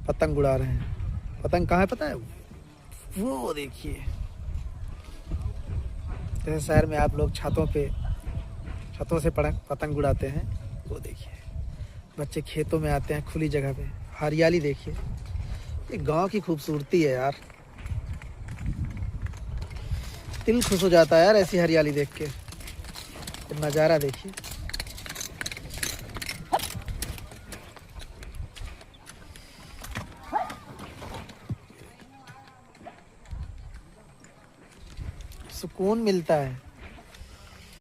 पतंग उड़ा रहे हैं। पतंग कहाँ है पता है? वो देखिए। जैसे शहर में आप लोग छतों से पतंग उड़ाते हैं, वो देखिए बच्चे खेतों में आते हैं, खुली जगह पे। हरियाली देखिए, ये गांव की खूबसूरती है यार। दिल खुश हो जाता है यार ऐसी हरियाली देख के। नज़ारा देखिए। सुकून मिलता है।